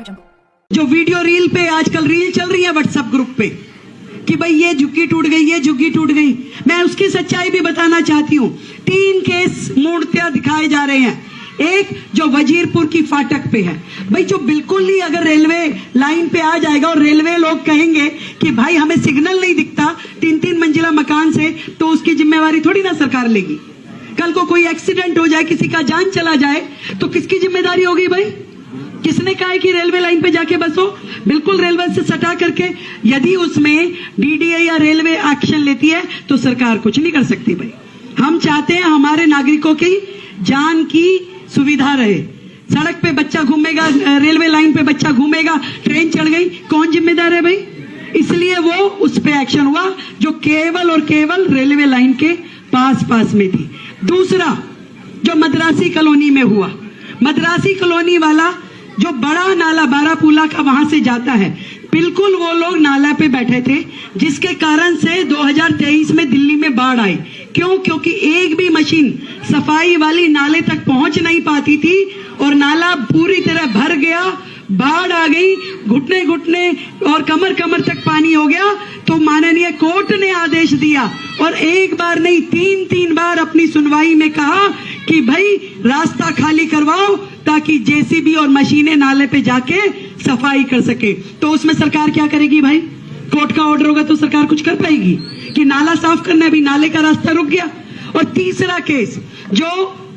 जो video reel पे आजकल रील चल रही है व्हाट्सएप ग्रुप पे कि भाई ये झुग्गी टूट गई, ये झुग्गी टूट गई, मैं उसकी सच्चाई भी बताना चाहती हूँ। 3 केस मूर्तियां दिखाए जा रहे हैं। एक जो वजीरपुर की फाटक पे है, भाई जो बिल्कुल ही अगर रेलवे लाइन पे आ जाएगा और रेलवे लोग कहेंगे कि भाई हमें सिग्नल नहीं दिखता 3-3 मंजिला मकान से, तो उसकी जिम्मेवारी थोड़ी ना सरकार लेगी। कल को कोई एक्सीडेंट हो जाए, किसी का जान चला जाए, तो किसकी जिम्मेदारी होगी भाई? किसने कहा है कि रेलवे लाइन पे जाके बसो? बिल्कुल रेलवे से सटा करके यदि उसमें डीडीए या रेलवे एक्शन लेती है तो सरकार कुछ नहीं कर सकती भाई। हम चाहते हैं हमारे नागरिकों की जान की सुविधा रहे। सड़क पे बच्चा घूमेगा, रेलवे लाइन पे बच्चा घूमेगा, ट्रेन चढ़ गई, कौन जिम्मेदार है भाई? इसलिए वो उस पे एक्शन हुआ जो केवल और केवल रेलवे लाइन के पास में थी। दूसरा जो मद्रासी कॉलोनी में हुआ, मद्रासी कॉलोनी वाला जो बड़ा नाला बारापूला का वहां से जाता है, बिल्कुल वो लोग नाला पे बैठे थे, जिसके कारण से 2023 में दिल्ली में बाढ़ आई। क्यों? क्योंकि एक भी मशीन सफाई वाली नाले तक पहुंच नहीं पाती थी और नाला पूरी तरह भर गया, बाढ़ आ गई, घुटने घुटने और कमर कमर तक पानी हो गया। तो माननीय कोर्ट ने आदेश दिया और एक बार नहीं 3 बार अपनी सुनवाई में कहा कि भाई रास्ता खाली करवाओ ताकि जेसीबी और मशीनें नाले पे जाके सफाई कर सके। तो उसमें सरकार क्या करेगी भाई? कोर्ट का ऑर्डर होगा तो सरकार कुछ कर पाएगी कि नाला साफ करना है? अभी नाले का रास्ता रुक गया। और तीसरा केस जो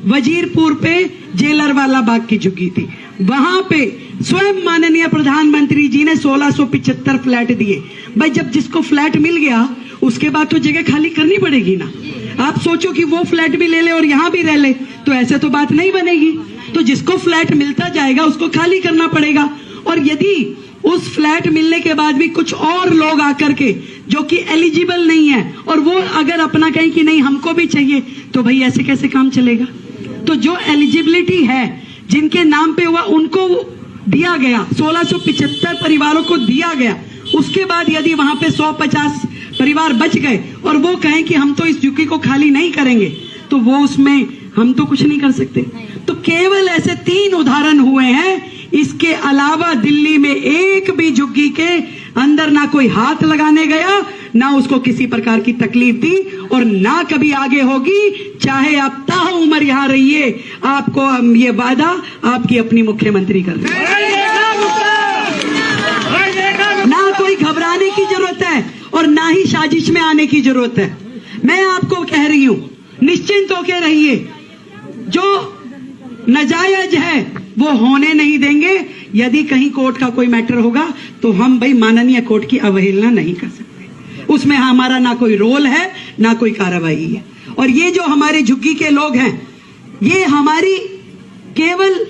वजीरपुर पे जेलर वाला बाग की झुग्गी थी, वहां पे स्वयं माननीय प्रधानमंत्री जी ने 1675 फ्लैट दिए। भाई जब जिसको फ्लैट मिल गया उसके बाद तो जगह खाली करनी पड़ेगी ना। आप सोचो कि वो फ्लैट भी ले ले और यहाँ भी रह ले, तो ऐसे तो बात नहीं बनेगी। तो जिसको फ्लैट मिलता जाएगा उसको खाली करना पड़ेगा। और यदि उस फ्लैट मिलने के बाद भी कुछ और लोग आकर के जो कि एलिजिबल नहीं है और वो अगर अपना कहें कि नहीं हमको भी चाहिए, तो भाई ऐसे कैसे काम चलेगा? तो जो एलिजिबिलिटी है, जिनके नाम पे हुआ, उनको दिया गया, 1675 परिवारों को दिया गया। उसके बाद यदि वहां पे 150 परिवार बच गए और वो कहें कि हम तो इस झुग्गी को खाली नहीं करेंगे, तो वो उसमें हम तो कुछ नहीं कर सकते। तो केवल ऐसे 3 उदाहरण हुए हैं। इसके अलावा दिल्ली में एक भी झुग्गी के अंदर ना कोई हाथ लगाने गया, ना उसको किसी प्रकार की तकलीफ दी और ना कभी आगे होगी। चाहे आप ताउम्र यहाँ रहिए, आपको ये वादा आपकी अपनी मुख्यमंत्री कर रही है। ना कोई घबराने की जरूरत है और ना ही साजिश में आने की जरूरत है। मैं आपको कह रही हूं, निश्चिंत होकर रहिए। जो नाजायज है वो होने नहीं देंगे। यदि कहीं कोर्ट का कोई मैटर होगा तो हम भाई माननीय कोर्ट की अवहेलना नहीं कर सकते। उसमें हमारा ना कोई रोल है, ना कोई कार्रवाई है। और ये जो हमारे झुग्गी के लोग हैं, ये हमारी केवल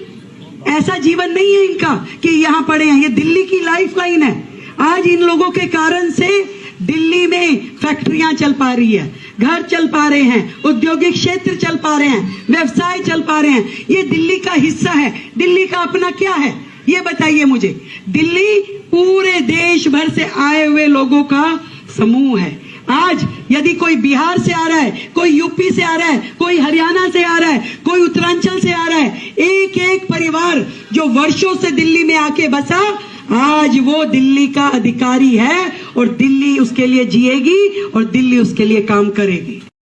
ऐसा जीवन नहीं है इनका कि यहाँ पड़े हैं, ये दिल्ली की लाइफ लाइन है। आज इन लोगों के कारण से दिल्ली में फैक्ट्रियां चल पा रही है, घर चल पा रहे हैं, औद्योगिक क्षेत्र चल पा रहे हैं, व्यवसाय चल पा रहे हैं। ये दिल्ली का हिस्सा है। दिल्ली का अपना क्या है ये बताइए मुझे? दिल्ली पूरे देश भर से आए हुए लोगों का समूह है। आज यदि कोई बिहार से आ रहा है, कोई यूपी से आ रहा है, कोई हरियाणा से आ रहा है, कोई उत्तरांचल से आ रहा है, एक एक परिवार जो वर्षों से दिल्ली में आके बसा, आज वो दिल्ली का अधिकारी है और दिल्ली उसके लिए जिएगी और दिल्ली उसके लिए काम करेगी।